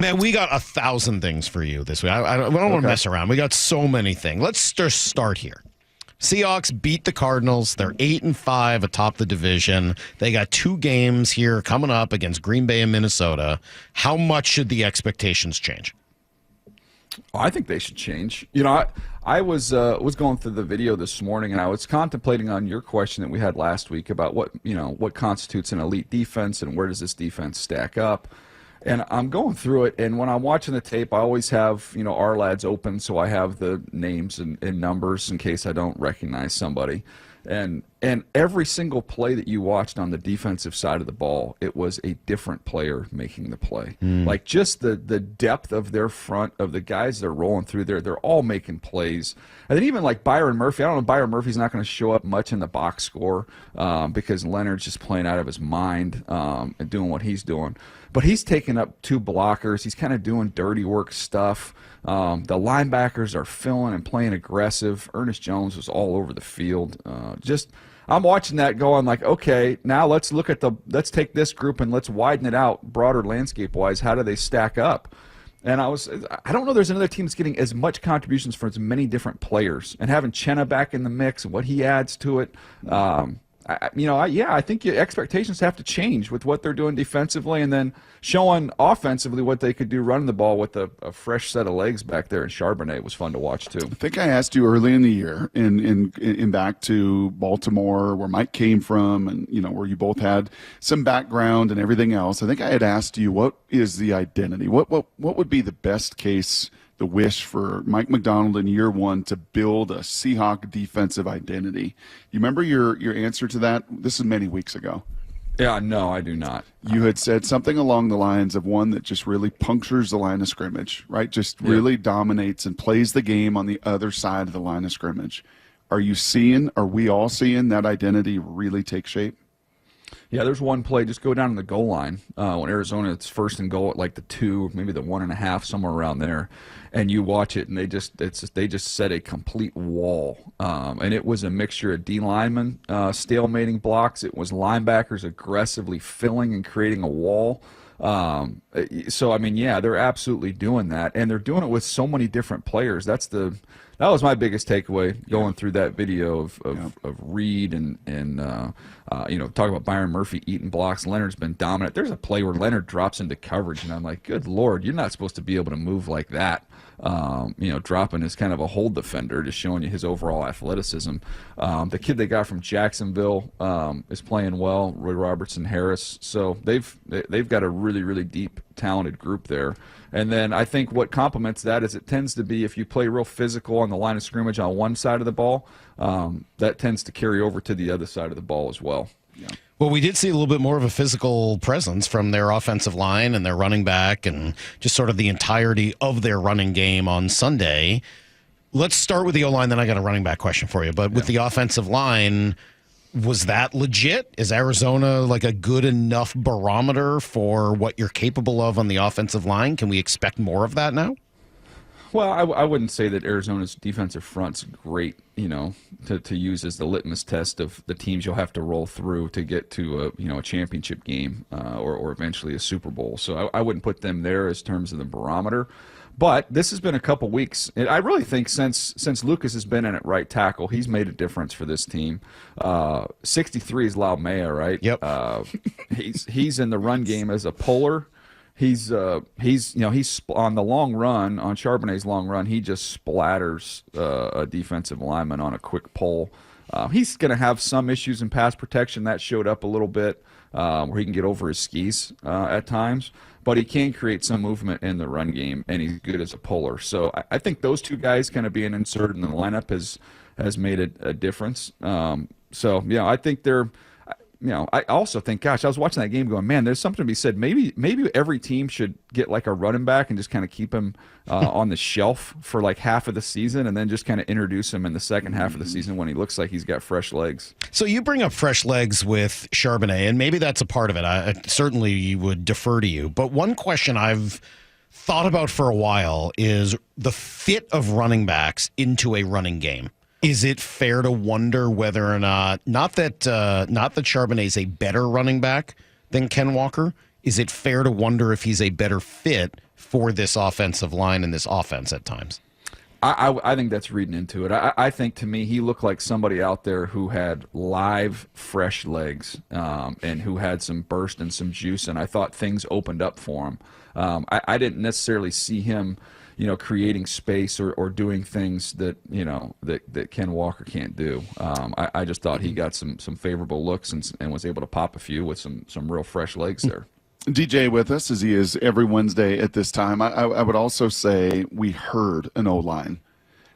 Man, we got 1,000 things for you this week. I don't want to mess around. We got so many things. Let's just start here. Seahawks beat the Cardinals. They're 8-5 atop the division. They got 2 games here coming up against Green Bay and Minnesota. How much should the expectations change? I think they should change. I was going through the video this morning, and I was contemplating on your question that we had last week about what constitutes an elite defense and where does this defense stack up. And I'm going through it, and when I'm watching the tape, I always have our lads open, so I have the names and numbers in case I don't recognize somebody. And every single play that you watched on the defensive side of the ball, it was a different player making the play. Like just the depth of their front, of the guys that are rolling through there, they're all making plays. And then even like Byron Murphy, I don't know, Byron Murphy's not going to show up much in the box score because Leonard's just playing out of his mind and doing what he's doing. But he's taking up 2 blockers. He's kind of doing dirty work stuff. The linebackers are filling and playing aggressive. Ernest Jones was all over the field. I'm watching that going like, okay, now let's take this group and let's widen it out broader landscape-wise. How do they stack up? And I don't know there's another team that's getting as much contributions from as many different players. And having Chenna back in the mix and what he adds to it, I think your expectations have to change with what they're doing defensively and then showing offensively what they could do running the ball with a fresh set of legs back there. And Charbonnet was fun to watch, too. I think I asked you early in the year in back to Baltimore where Mike came from and, where you both had some background and everything else. I think I had asked you, what is the identity? What would be the best case, the wish for Mike Macdonald in year 1 to build a Seahawk defensive identity? You remember your answer to that? This is many weeks ago. Yeah, no, I do not. You had said something along the lines of one that just really punctures the line of scrimmage, right? Just really dominates and plays the game on the other side of the line of scrimmage. Are we all seeing that identity really take shape? Yeah, there's one play. Just go down to the goal line when Arizona, it's first and goal at like the 2, maybe the 1.5, somewhere around there, and you watch it, and they just set a complete wall, and it was a mixture of D linemen stalemating blocks. It was linebackers aggressively filling and creating a wall. So I mean, yeah, they're absolutely doing that, and they're doing it with so many different players. That was my biggest takeaway going through that video of Reed and talking about Byron Murphy eating blocks. Leonard's been dominant. There's a play where Leonard drops into coverage, and I'm like, good Lord, you're not supposed to be able to move like that. Dropping as kind of a hold defender, just showing you his overall athleticism. The kid they got from Jacksonville is playing well, Roy Robertson Harris. So they've got a really, really deep, talented group there. And then I think what complements that is it tends to be if you play real physical on the line of scrimmage on one side of the ball, that tends to carry over to the other side of the ball as well. Yeah. Well, we did see a little bit more of a physical presence from their offensive line and their running back and just sort of the entirety of their running game on Sunday. Let's start with the O-line, then I got a running back question for you. But with the offensive line, was that legit? Is Arizona like a good enough barometer for what you're capable of on the offensive line? Can we expect more of that now? Well, I wouldn't say that Arizona's defensive front's great, to use as the litmus test of the teams you'll have to roll through to get to a championship game or eventually a Super Bowl. So I wouldn't put them there as terms of the barometer. But this has been a couple weeks. I really think since Lucas has been in at right tackle, he's made a difference for this team. 63 is Laumea, right? Yep. He's in the run game as a puller. He's on the long run, on Charbonnet's long run, he just splatters a defensive lineman on a quick pull. He's going to have some issues in pass protection. That showed up a little bit where he can get over his skis at times. But he can create some movement in the run game, and he's good as a puller. So I think those two guys kind of being inserted in the lineup has made a difference. I think they're – I also think, gosh, I was watching that game going, man, there's something to be said. Maybe every team should get like a running back and just kind of keep him on the shelf for like half of the season and then just kind of introduce him in the second half of the season when he looks like he's got fresh legs. So you bring up fresh legs with Charbonnet, and maybe that's a part of it. I certainly would defer to you. But one question I've thought about for a while is the fit of running backs into a running game. Is it fair to wonder whether or not that Charbonnet is a better running back than Ken Walker? Is it fair to wonder if he's a better fit for this offensive line and this offense at times? I think that's reading into it. I think, to me, he looked like somebody out there who had live, fresh legs, and who had some burst and some juice, and I thought things opened up for him. I didn't necessarily see him, creating space or doing things that, that Ken Walker can't do. I just thought he got some favorable looks and was able to pop a few with some real fresh legs there. DJ with us, as he is every Wednesday at this time. I would also say we heard an O-line.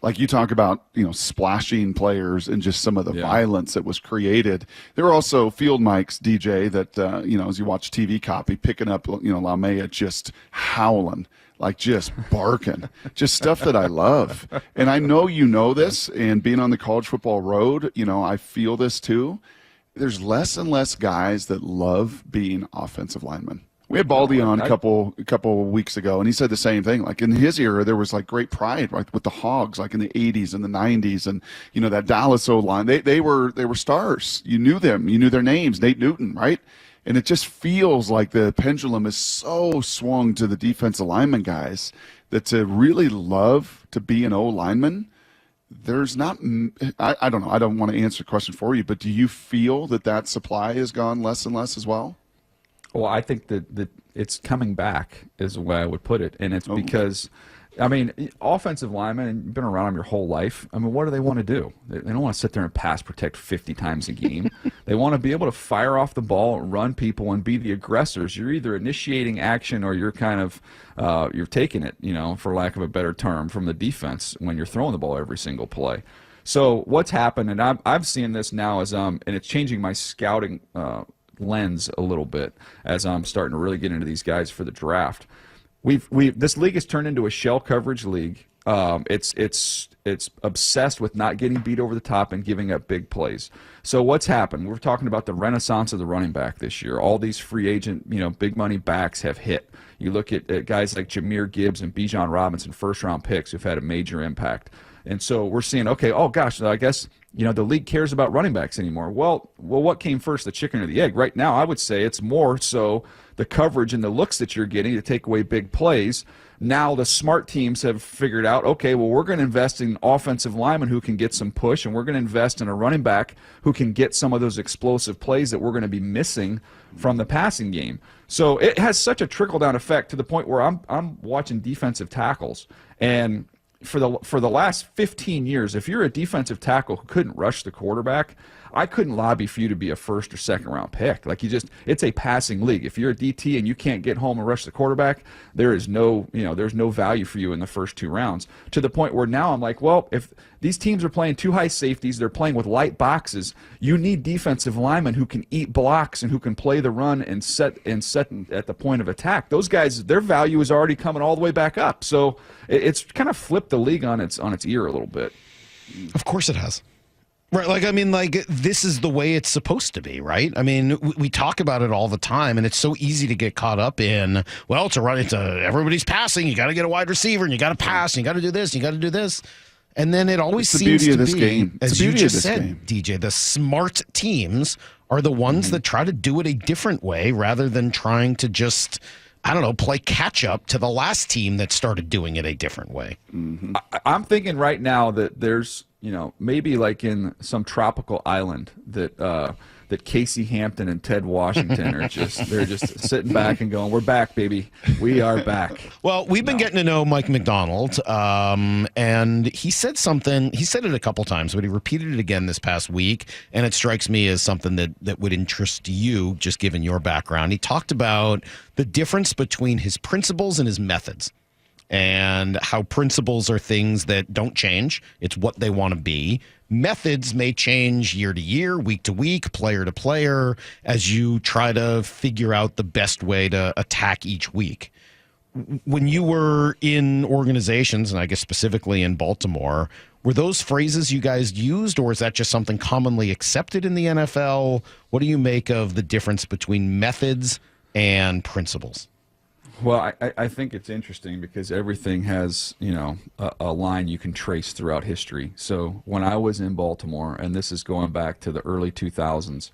Like you talk about, splashing players and just some of the violence that was created. There were also field mics, DJ, that, as you watch TV copy, picking up, Lamea just howling, like just barking, just stuff that I love. And I know you know this, and being on the college football road, I feel this too. There's less and less guys that love being offensive linemen. We had Baldy on a couple weeks ago, and he said the same thing. Like in his era, there was like great pride, right, with the Hogs, like in the '80s and the '90s, and that Dallas O-line. They were stars. You knew them. You knew their names. Nate Newton, right? And it just feels like the pendulum is so swung to the defensive lineman guys that to really love to be an O-lineman. There's not, I don't know, I don't want to answer the question for you, but do you feel that supply has gone less and less as well? Well, I think that it's coming back is the way I would put it. And it's because, offensive linemen, and you've been around them your whole life, what do they want to do? They don't want to sit there and pass protect 50 times a game. They want to be able to fire off the ball, run people, and be the aggressors. You're either initiating action or you're kind of you're taking it, for lack of a better term, from the defense when you're throwing the ball every single play. So what's happened, and I've seen this now, is and it's changing my scouting lens a little bit as I'm starting to really get into these guys for the draft. This league has turned into a shell coverage league. It's obsessed with not getting beat over the top and giving up big plays. So what's happened? We're talking about the renaissance of the running back this year. All these free agent, big money backs have hit. You look at guys like Jahmyr Gibbs and Bijan Robinson, first-round picks who've had a major impact. And so we're seeing, okay, oh gosh, I guess the league cares about running backs anymore. Well, what came first, the chicken or the egg? Right now, I would say it's more so the coverage and the looks that you're getting to take away big plays. Now the smart teams have figured out, okay, well, we're going to invest in offensive linemen who can get some push, and we're going to invest in a running back who can get some of those explosive plays that we're going to be missing from the passing game. So it has such a trickle-down effect to the point where I'm watching defensive tackles, and for the last 15 years, if you're a defensive tackle who couldn't rush the quarterback, I couldn't lobby for you to be a first or second round pick. Like it's a passing league. If you're a DT and you can't get home and rush the quarterback, there's no value for you in the first 2 rounds. To the point where now I'm like, well, if these teams are playing too high safeties, they're playing with light boxes, you need defensive linemen who can eat blocks and who can play the run and set at the point of attack. Those guys, their value is already coming all the way back up. So it's kind of flipped the league on its ear a little bit. Of course it has. Right, this is the way it's supposed to be, right? We talk about it all the time, and it's so easy to get caught up in, well, everybody's passing, you got to get a wide receiver, and you got to pass, and you got to do this, and you got to do this. And then it always seems to be, as you just said, DJ, the smart teams are the ones that try to do it a different way rather than trying to just, play catch up to the last team that started doing it a different way. Mm-hmm. I'm thinking right now that there's, maybe like in some tropical island that Casey Hampton and Ted Washington are they're just sitting back and going, we're back, baby. We are back. Well, we've been getting to know Mike Macdonald, and he said something. He said it a couple times, but he repeated it again this past week, and it strikes me as something that would interest you, just given your background. He talked about the difference between his principles and his methods, and how principles are things that don't change. It's what they want to be. Methods may change year to year, week to week, player to player, as you try to figure out the best way to attack each week. When you were in organizations, and I guess specifically in Baltimore, were those phrases you guys used, or is that just something commonly accepted in the NFL? What do you make of the difference between methods and principles? Well, I think it's interesting because everything has, a line you can trace throughout history. So when I was in Baltimore, and this is going back to the early 2000s,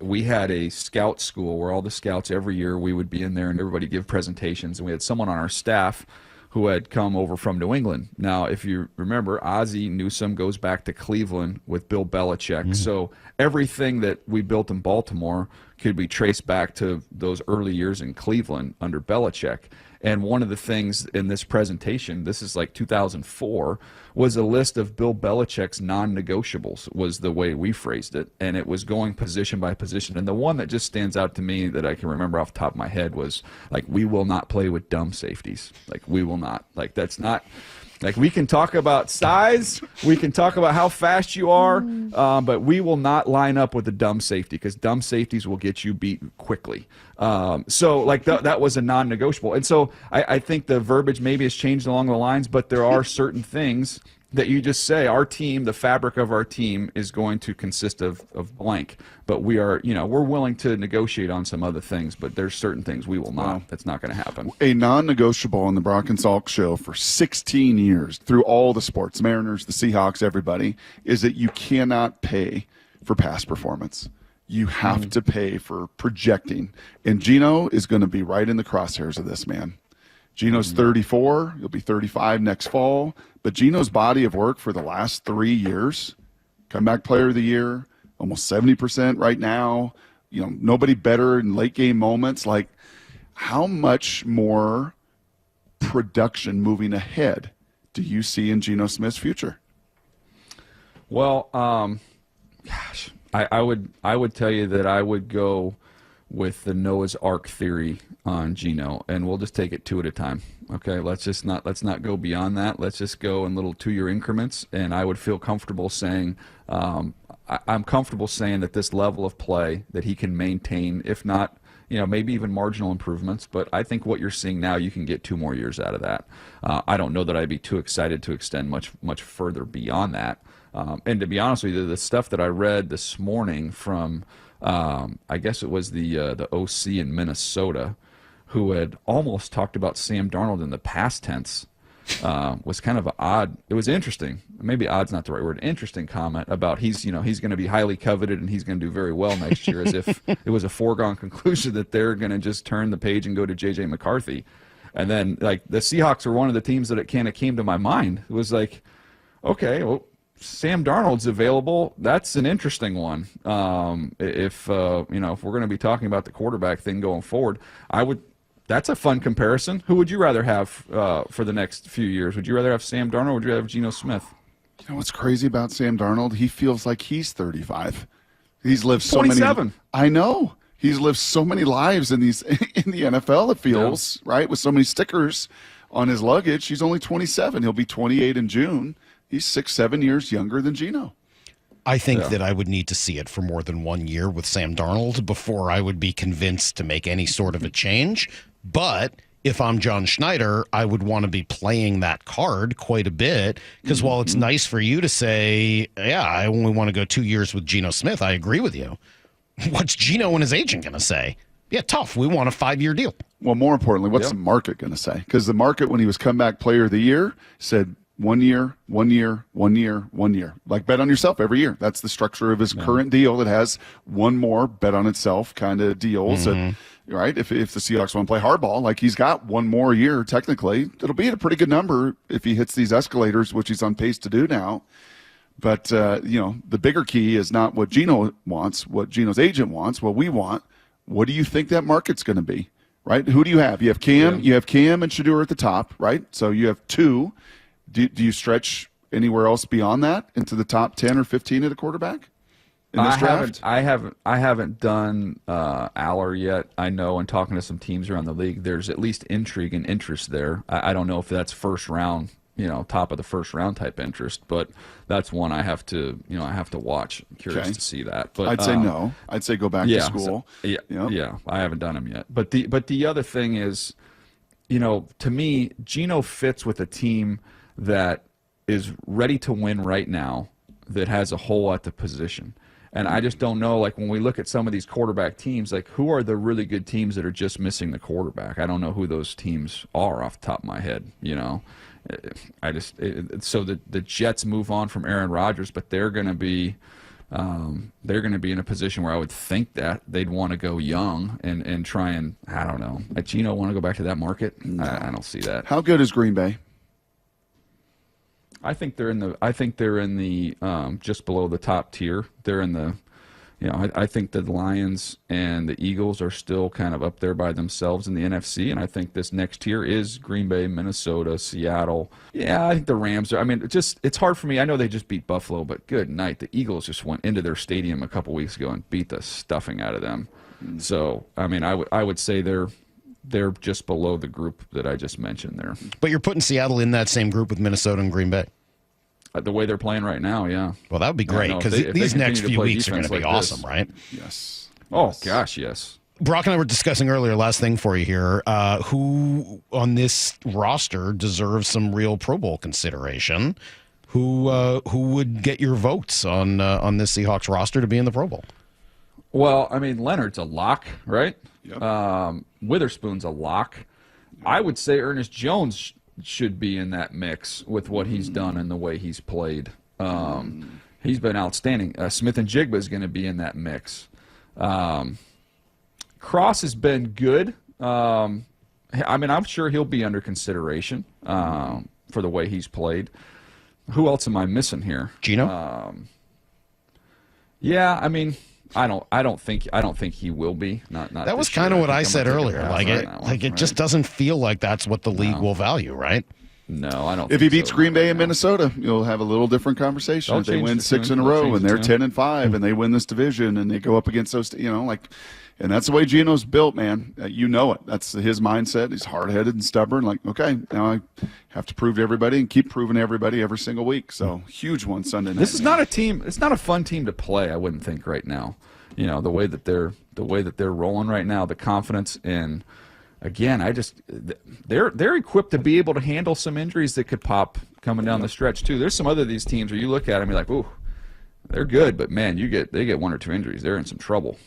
we had a scout school where all the scouts every year we would be in there and everybody give presentations, and we had someone on our staff who had come over from New England. Now, if you remember, Ozzie Newsome goes back to Cleveland with Bill Belichick. So everything that we built in Baltimore could be traced back to those early years in Cleveland under Belichick. And one of the things in this presentation, this is like 2004, was a list of Bill Belichick's non-negotiables, was the way we phrased it. And it was going position by position. And the one that just stands out to me that I can remember off the top of my head was, like, we will not play with dumb safeties. Like, we will not. Like, that's not... Like, we can talk about size, we can talk about how fast you are, but we will not line up with a dumb safety, because dumb safeties will get you beat quickly. So, like, that was a non-negotiable. And so I think the verbiage maybe has changed along the lines, but there are certain things that you just say, our team, the fabric of our team is going to consist of blank. But we are, we're willing to negotiate on some other things, but there's certain things we will not. Wow. That's not going to happen. A non-negotiable on the Brock and Salk Show for 16 years through all the sports, Mariners, the Seahawks, everybody, is that you cannot pay for past performance. You have to pay for projecting. And Geno is going to be right in the crosshairs of this, man. Geno's 34. He'll be 35 next fall. But Geno's body of work for the last 3 years, comeback player of the year, almost 70% right now, nobody better in late game moments. Like, how much more production moving ahead do you see in Geno Smith's future? Well, gosh, I would tell you that I would go with the Noah's Ark theory on Geno, and we'll just take it two at a time. Okay, let's not go beyond that. Let's just go in little 2-year increments, and I would feel comfortable saying, I'm comfortable saying that this level of play that he can maintain, if not, maybe even marginal improvements. But I think what you're seeing now, you can get 2 more years out of that. I don't know that I'd be too excited to extend much further beyond that. And to be honest with you, the stuff that I read this morning from, I guess it was the OC in Minnesota, who had almost talked about Sam Darnold in the past tense, was kind of odd. It was interesting. Maybe odd's not the right word. Interesting comment about he's going to be highly coveted and he's going to do very well next year, as if it was a foregone conclusion that they're going to just turn the page and go to J.J. McCarthy. And then, like, the Seahawks were one of the teams that it kind of came to my mind. It was like, okay, well, Sam Darnold's available. That's an interesting one. If we're going to be talking about the quarterback thing going forward, that's a fun comparison. Who would you rather have for the next few years? Would you rather have Sam Darnold or would you rather have Geno Smith? You know what's crazy about Sam Darnold? He feels like he's 35. He's lived 27. I know. He's lived so many lives in the NFL, it feels, right? With so many stickers on his luggage. He's only 27. He'll be 28 in June. He's 6-7 years younger than Geno. I think that I would need to see it for more than 1 year with Sam Darnold before I would be convinced to make any sort of a change. But if I'm John Schneider, I would want to be playing that card quite a bit, because while it's nice for you to say, yeah, I only want to go 2 years with Geno Smith, I agree with you. What's Geno and his agent going to say? Yeah, tough. We want a 5-year deal. Well, more importantly, what's the market going to say? Because the market, when he was comeback player of the year, said 1 year, 1 year, 1 year, 1 year. Like, bet on yourself every year. That's the structure of his current deal that has one more bet on itself kind of deals. And, right? If the Seahawks want to play hardball, like, he's got 1 more year technically. It'll be at a pretty good number if he hits these escalators, which he's on pace to do now. But, the bigger key is not what Geno wants, what Geno's agent wants, what we want. What do you think that market's going to be, right? Who do you have? You have Cam, you have Cam and Shedeur at the top, right? So you have 2. Do you stretch anywhere else beyond that into the top 10 or 15 at a quarterback in this draft? I haven't done Aller yet. I know, in talking to some teams around the league, there's at least intrigue and interest there. I don't know if that's first round, top of the first round type interest, but that's one I have to watch. I'm curious to see that. But I'd say no. I'd say go back to school. So, I haven't done them yet. But the other thing is, to me, Geno fits with a team that is ready to win right now, that has a hole at the position. And I just don't know, like, when we look at some of these quarterback teams, like, who are the really good teams that are just missing the quarterback? I don't know who those teams are off the top of my head, So the Jets move on from Aaron Rodgers, but they're going to be they're going to be in a position where I would think that they'd want to go young and try and, I don't know. Geno want to go back to that market? I don't see that. How good is Green Bay? I think they're in the just below the top tier. They're in the, I think the Lions and the Eagles are still kind of up there by themselves in the NFC, and I think this next tier is Green Bay, Minnesota, Seattle. Yeah, I think the Rams are. I mean, it's hard for me. I know they just beat Buffalo, but good night. The Eagles just went into their stadium a couple weeks ago and beat the stuffing out of them. So, I mean, I would say they're just below the group that I just mentioned there. But you're putting Seattle in that same group with Minnesota and Green Bay. The way they're playing right now, yeah. Well, that would be great because these next few weeks are going to be awesome, right? Yes. Oh, gosh, yes. Brock and I were discussing earlier, last thing for you here, who on this roster deserves some real Pro Bowl consideration? Who would get your votes on this Seahawks roster to be in the Pro Bowl? Well, I mean, Leonard's a lock, right? Yep. Witherspoon's a lock. I would say Ernest Jones should be in that mix with what he's done and the way he's played. He's been outstanding. Smith and Jigba is going to be in that mix. Cross has been good. I mean, I'm sure he'll be under consideration for the way he's played. Who else am I missing here? Geno? Yeah, I mean, I don't think he will be. Not that was this year. kind of what I think I'm said gonna take a earlier. pass on that one. It just doesn't feel like that's what the league will value, right? No, I don't. If he think beats so, Green Bay right and now. Minnesota, you'll have a little different conversation. They'll If they change win the 6 tune. in a They'll row change and the they're tune. 10-5 and they win this division and they go up against those, and that's the way Geno's built, man. You know it. That's his mindset. He's hard-headed and stubborn. Like, okay, now I have to prove to everybody and keep proving to everybody every single week. So huge one Sunday night. This is not a team. It's not a fun team to play. I wouldn't think right now. The way that they're rolling right now, the confidence and again, they're equipped to be able to handle some injuries that could pop coming down the stretch too. There's some other these teams where you look at them, you're like, ooh, they're good, but man, they get 1 or 2 injuries, they're in some trouble.